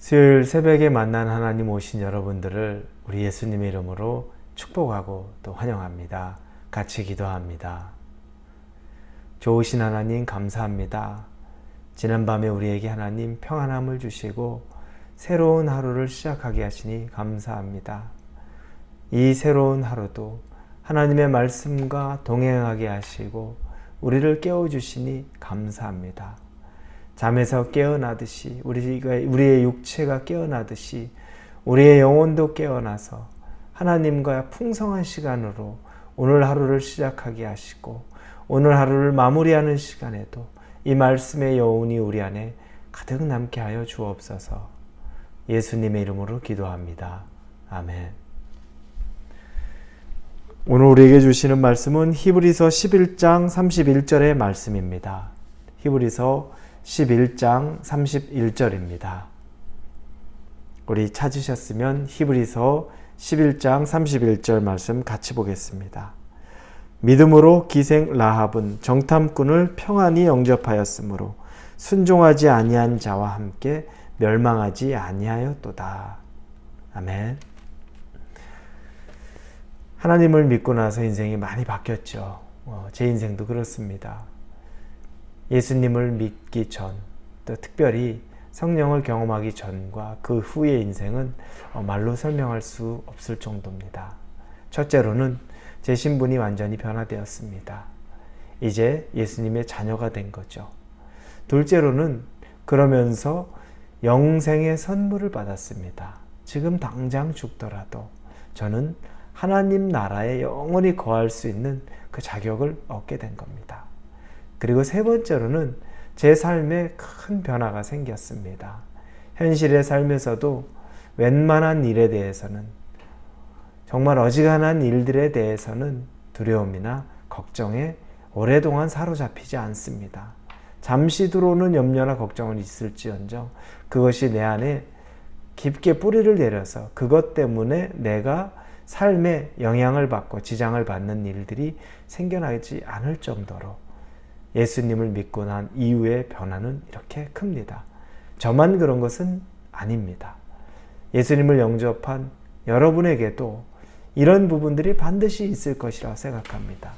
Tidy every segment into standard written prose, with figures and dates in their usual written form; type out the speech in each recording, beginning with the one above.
수요일 새벽에 만난 하나님 오신 여러분들을 우리 예수님의 이름으로 축복하고 또 환영합니다. 같이 기도합니다. 좋으신 하나님 감사합니다. 지난밤에 우리에게 하나님 평안함을 주시고 새로운 하루를 시작하게 하시니 감사합니다. 이 새로운 하루도 하나님의 말씀과 동행하게 하시고 우리를 깨워주시니 감사합니다. 잠에서 깨어나듯이 우리의 육체가 깨어나듯이 우리의 영혼도 깨어나서 하나님과 풍성한 시간으로 오늘 하루를 시작하게 하시고 오늘 하루를 마무리하는 시간에도 이 말씀의 여운이 우리 안에 가득 남게 하여 주옵소서. 예수님의 이름으로 기도합니다. 아멘. 오늘 우리에게 주시는 말씀은 히브리서 11장 31절의 말씀입니다. 히브리서 11장 31절입니다. 우리 찾으셨으면 히브리서 11장 31절 말씀 같이 보겠습니다. 믿음으로 기생 라합은 정탐꾼을 평안히 영접하였으므로 순종하지 아니한 자와 함께 멸망하지 아니하였도다. 아멘. 하나님을 믿고 나서 인생이 많이 바뀌었죠. 제 인생도 그렇습니다. 예수님을 믿기 전, 또 특별히 성령을 경험하기 전과 그 후의 인생은 말로 설명할 수 없을 정도입니다. 첫째로는 제 신분이 완전히 변화되었습니다. 이제 예수님의 자녀가 된 거죠. 둘째로는 그러면서 영생의 선물을 받았습니다. 지금 당장 죽더라도 저는 하나님 나라에 영원히 거할 수 있는 그 자격을 얻게 된 겁니다. 그리고 세 번째로는 제 삶에 큰 변화가 생겼습니다. 현실의 삶에서도 웬만한 일에 대해서는, 정말 어지간한 일들에 대해서는 두려움이나 걱정에 오랫동안 사로잡히지 않습니다. 잠시 들어오는 염려나 걱정은 있을지언정 그것이 내 안에 깊게 뿌리를 내려서 그것 때문에 내가 삶에 영향을 받고 지장을 받는 일들이 생겨나지 않을 정도로 예수님을 믿고 난 이후의 변화는 이렇게 큽니다. 저만 그런 것은 아닙니다. 예수님을 영접한 여러분에게도 이런 부분들이 반드시 있을 것이라고 생각합니다.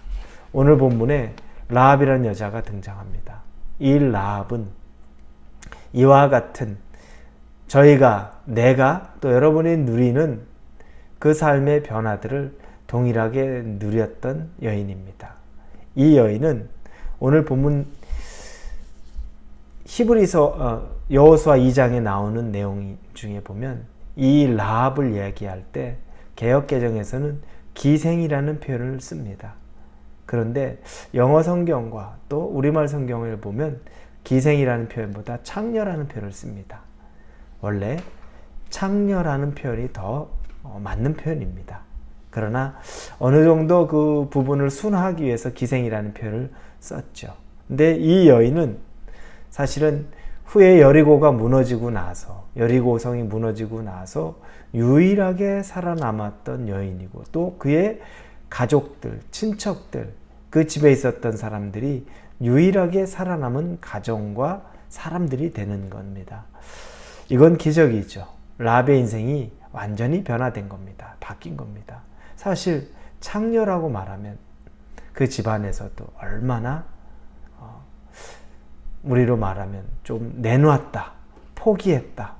오늘 본문에 라합이라는 여자가 등장합니다. 이 라합은 이와 같은 내가 또 여러분이 누리는 그 삶의 변화들을 동일하게 누렸던 여인입니다. 이 여인은 오늘 본문 히브리서 여호수아 2장에 나오는 내용 중에 보면 이 라합을 이야기할 때 개역개정에서는 기생이라는 표현을 씁니다. 그런데 영어 성경과 또 우리말 성경을 보면 기생이라는 표현보다 창녀라는 표현을 씁니다. 원래 창녀라는 표현이 더 맞는 표현입니다. 그러나 어느 정도 그 부분을 순화하기 위해서 기생이라는 표현을 썼죠. 근데 이 여인은 사실은 후에 여리고성이 무너지고 나서 유일하게 살아남았던 여인이고 또 그의 가족들, 친척들, 그 집에 있었던 사람들이 유일하게 살아남은 가정과 사람들이 되는 겁니다. 이건 기적이죠. 라합의 인생이 완전히 변화된 겁니다. 바뀐 겁니다. 사실 창녀라고 말하면 그 집안에서도 얼마나 우리로 말하면 좀 내놓았다, 포기했다,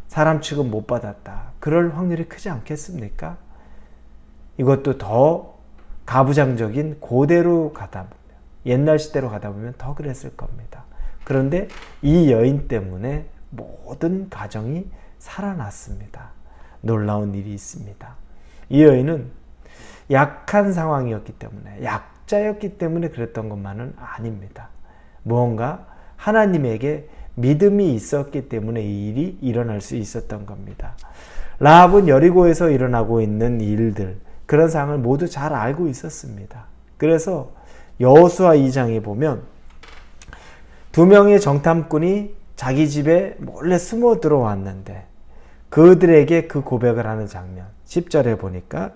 사람 취급 못 받았다, 그럴 확률이 크지 않겠습니까? 이것도 더 가부장적인 고대로 가다 보면, 옛날 시대로 가다 보면 더 그랬을 겁니다. 그런데 이 여인 때문에 모든 가정이 살아났습니다. 놀라운 일이 있습니다. 이 여인은 약한 상황이었기 때문에, 약자였기 때문에 그랬던 것만은 아닙니다. 무언가 하나님에게 믿음이 있었기 때문에 이 일이 일어날 수 있었던 겁니다. 라합은 여리고에서 일어나고 있는 일들, 그런 상황을 모두 잘 알고 있었습니다. 그래서 여호수아 2장에 보면 두 명의 정탐꾼이 자기 집에 몰래 숨어 들어왔는데 그들에게 그 고백을 하는 장면, 10절에 보니까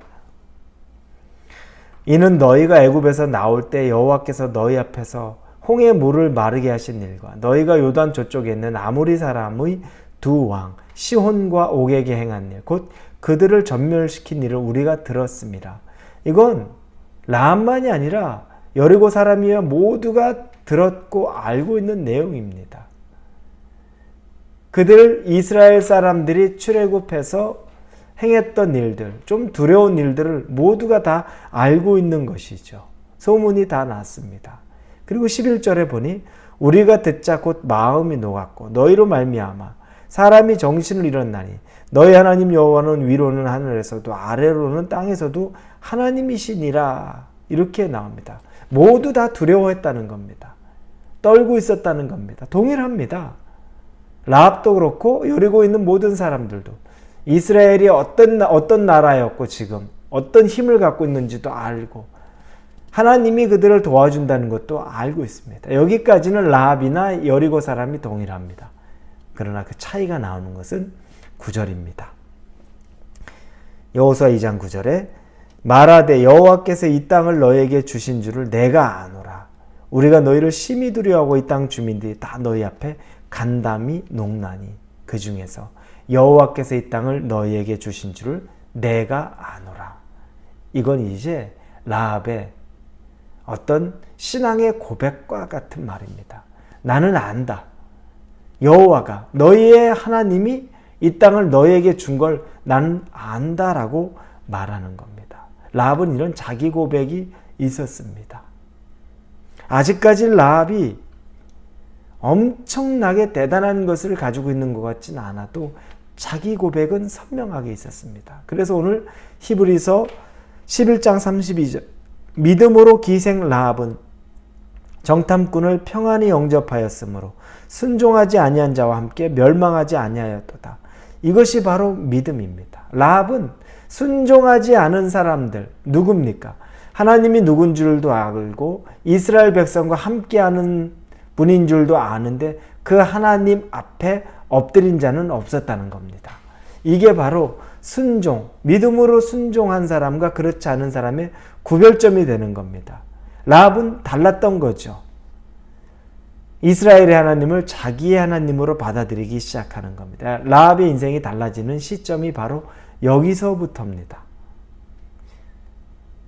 이는 너희가 애굽에서 나올 때 여호와께서 너희 앞에서 홍해 물을 마르게 하신 일과 너희가 요단 저쪽에 있는 아모리 사람의 두 왕 시혼과 옥에게 행한 일, 곧 그들을 전멸시킨 일을 우리가 들었습니다. 이건 라합만이 아니라 여리고 사람이야 모두가 들었고 알고 있는 내용입니다. 그들 이스라엘 사람들이 출애굽해서 행했던 일들, 좀 두려운 일들을 모두가 다 알고 있는 것이죠. 소문이 다 났습니다. 그리고 11절에 보니 우리가 듣자 곧 마음이 녹았고 너희로 말미암아 사람이 정신을 잃었나니 너희 하나님 여호와는 위로는 하늘에서도 아래로는 땅에서도 하나님이시니라. 이렇게 나옵니다. 모두 다 두려워했다는 겁니다. 떨고 있었다는 겁니다. 동일합니다. 라합도 그렇고 여리고 있는 모든 사람들도 이스라엘이 어떤 나라였고 지금 어떤 힘을 갖고 있는지도 알고 하나님이 그들을 도와준다는 것도 알고 있습니다. 여기까지는 라합이나 여리고 사람이 동일합니다. 그러나 그 차이가 나오는 것은 9절입니다. 여호수아 2장 9절에 말하되 여호와께서 이 땅을 너에게 주신 줄을 내가 아노라. 우리가 너희를 심히 두려워하고 이 땅 주민들이 다 너희 앞에 간담이 녹나니 그 중에서 여호와께서 이 땅을 너희에게 주신 줄을 내가 아노라. 이건 이제 라합의 어떤 신앙의 고백과 같은 말입니다. 나는 안다. 여호와가 너희의 하나님이 이 땅을 너희에게 준 걸 나는 안다라고 말하는 겁니다. 라합은 이런 자기 고백이 있었습니다. 아직까지 라합이 엄청나게 대단한 것을 가지고 있는 것 같지는 않아도 자기 고백은 선명하게 있었습니다. 그래서 오늘 히브리서 11장 32절 믿음으로 기생 라합은 정탐꾼을 평안히 영접하였으므로 순종하지 아니한 자와 함께 멸망하지 아니하였도다. 이것이 바로 믿음입니다. 라합은 순종하지 않은 사람들 누굽니까? 하나님이 누군 줄도 알고 이스라엘 백성과 함께하는 분인 줄도 아는데 그 하나님 앞에 엎드린 자는 없었다는 겁니다. 이게 바로 순종, 믿음으로 순종한 사람과 그렇지 않은 사람의 구별점이 되는 겁니다. 라합은 달랐던 거죠. 이스라엘의 하나님을 자기의 하나님으로 받아들이기 시작하는 겁니다. 라합의 인생이 달라지는 시점이 바로 여기서부터입니다.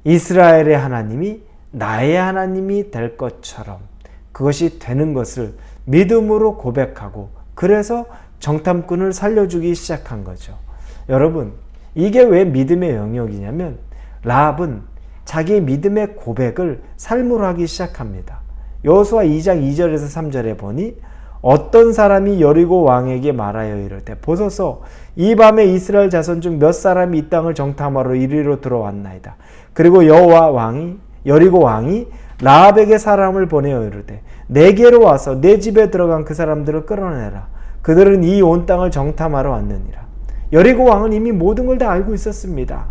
이스라엘의 하나님이 나의 하나님이 될 것처럼 그것이 되는 것을 믿음으로 고백하고 그래서 정탐꾼을 살려주기 시작한 거죠. 여러분, 이게 왜 믿음의 영역이냐면 라합은 자기의 믿음의 고백을 삶으로 하기 시작합니다. 여호수아 2장 2절에서 3절에 보니 어떤 사람이 여리고 왕에게 말하여 이르되 보소서 이 밤에 이스라엘 자손 중 몇 사람이 이 땅을 정탐하러 이리로 들어왔나이다. 그리고 여리고 왕이 라합에게 사람을 보내어 이르되 내게로 와서 내 집에 들어간 그 사람들을 끌어내라. 그들은 이 온 땅을 정탐하러 왔느니라. 여리고 왕은 이미 모든 걸 다 알고 있었습니다.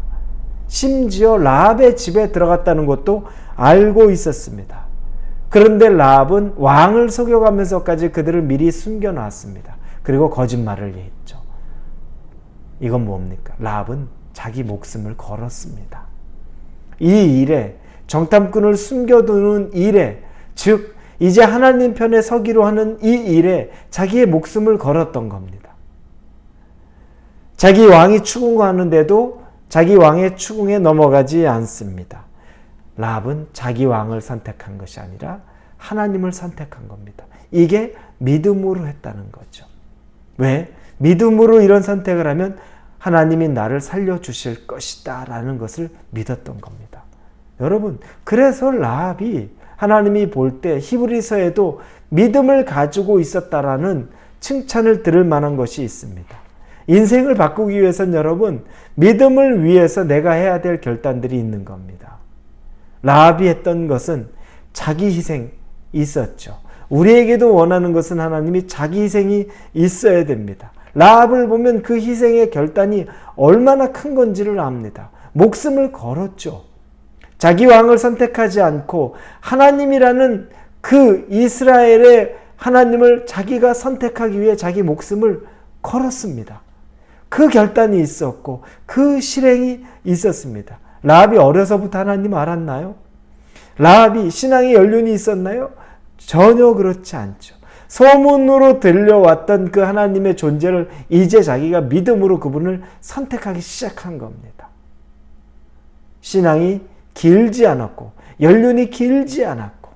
심지어 라합의 집에 들어갔다는 것도 알고 있었습니다. 그런데 라합은 왕을 속여가면서까지 그들을 미리 숨겨놨습니다. 그리고 거짓말을 했죠. 이건 뭡니까? 라합은 자기 목숨을 걸었습니다. 이 일에 정탐꾼을 숨겨두는 일에 즉 이제 하나님 편에 서기로 하는 이 일에 자기의 목숨을 걸었던 겁니다. 자기 왕이 추궁하는데도 자기 왕의 추궁에 넘어가지 않습니다. 라합은 자기 왕을 선택한 것이 아니라 하나님을 선택한 겁니다. 이게 믿음으로 했다는 거죠. 왜? 믿음으로 이런 선택을 하면 하나님이 나를 살려주실 것이다 라는 것을 믿었던 겁니다. 여러분, 그래서 라합이 하나님이 볼 때 히브리서에도 믿음을 가지고 있었다라는 칭찬을 들을 만한 것이 있습니다. 인생을 바꾸기 위해서는 여러분, 믿음을 위해서 내가 해야 될 결단들이 있는 겁니다. 라합이 했던 것은 자기 희생이 있었죠. 우리에게도 원하는 것은 하나님이 자기 희생이 있어야 됩니다. 라합을 보면 그 희생의 결단이 얼마나 큰 건지를 압니다. 목숨을 걸었죠. 자기 왕을 선택하지 않고 하나님이라는 그 이스라엘의 하나님을 자기가 선택하기 위해 자기 목숨을 걸었습니다. 그 결단이 있었고 그 실행이 있었습니다. 라합이 어려서부터 하나님 알았나요? 라합이 신앙의 연륜이 있었나요? 전혀 그렇지 않죠. 소문으로 들려왔던 그 하나님의 존재를 이제 자기가 믿음으로 그분을 선택하기 시작한 겁니다. 신앙이 길지 않았고 연륜이 길지 않았고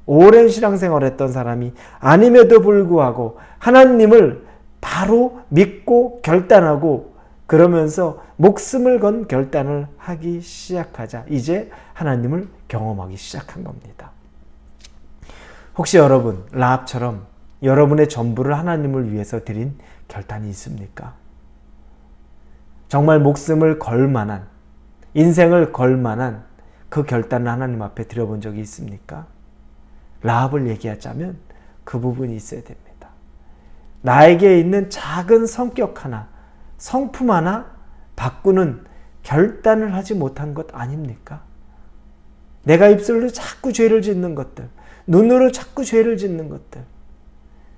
오랜 신앙생활을 했던 사람이 아님에도 불구하고 하나님을 바로 믿고 결단하고 그러면서 목숨을 건 결단을 하기 시작하자 이제 하나님을 경험하기 시작한 겁니다. 혹시 여러분 라합처럼 여러분의 전부를 하나님을 위해서 드린 결단이 있습니까? 정말 목숨을 걸 만한 인생을 걸 만한 그 결단을 하나님 앞에 드려본 적이 있습니까? 라합을 얘기하자면 그 부분이 있어야 됩니다. 나에게 있는 작은 성격 하나, 성품 하나 바꾸는 결단을 하지 못한 것 아닙니까? 내가 입술로 자꾸 죄를 짓는 것들, 눈으로 자꾸 죄를 짓는 것들,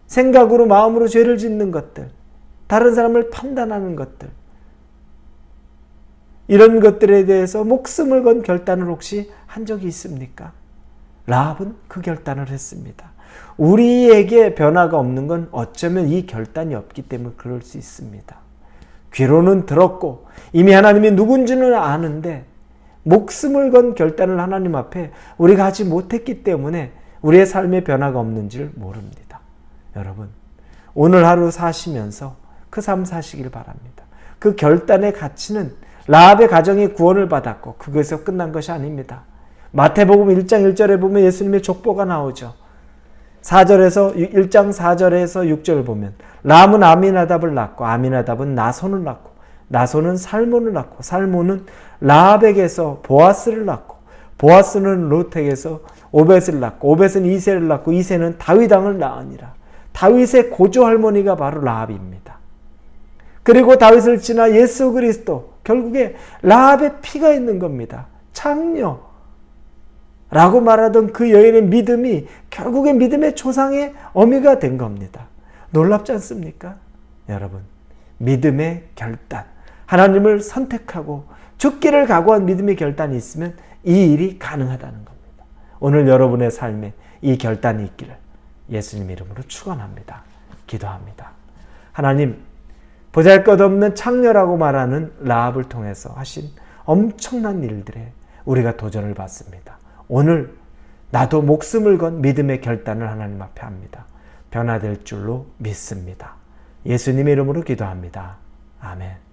생각으로 마음으로 죄를 짓는 것들, 다른 사람을 판단하는 것들, 이런 것들에 대해서 목숨을 건 결단을 혹시 한 적이 있습니까? 라합은 그 결단을 했습니다. 우리에게 변화가 없는 건 어쩌면 이 결단이 없기 때문에 그럴 수 있습니다. 귀로는 들었고 이미 하나님이 누군지는 아는데 목숨을 건 결단을 하나님 앞에 우리가 하지 못했기 때문에 우리의 삶에 변화가 없는지를 모릅니다. 여러분 오늘 하루 사시면서 그 삶 사시길 바랍니다. 그 결단의 가치는 라합의 가정이 구원을 받았고 그것에서 끝난 것이 아닙니다. 마태복음 1장 1절에 보면 예수님의 족보가 나오죠. 1장 4절에서 6절을 보면 람은 아미나답을 낳고 아미나답은 나손을 낳고 나손은 살몬을 낳고 살몬은 라합에게서 보아스를 낳고 보아스는 롯에게서 오벳을 낳고 오벳은 이새를 낳고 이새는 다윗 왕을 낳으니라. 다윗의 고조 할머니가 바로 라합입니다. 그리고 다윗을 지나 예수 그리스도 결국에 라합의 피가 있는 겁니다. 창녀 라고 말하던 그 여인의 믿음이 결국에 믿음의 조상의 어미가 된 겁니다. 놀랍지 않습니까? 여러분 믿음의 결단 하나님을 선택하고 죽기를 각오한 믿음의 결단이 있으면 이 일이 가능하다는 겁니다. 오늘 여러분의 삶에 이 결단이 있기를 예수님 이름으로 축원합니다. 기도합니다. 하나님 보잘것없는 창녀라고 말하는 라합을 통해서 하신 엄청난 일들에 우리가 도전을 받습니다. 오늘 나도 목숨을 건 믿음의 결단을 하나님 앞에 합니다. 변화될 줄로 믿습니다. 예수님의 이름으로 기도합니다. 아멘.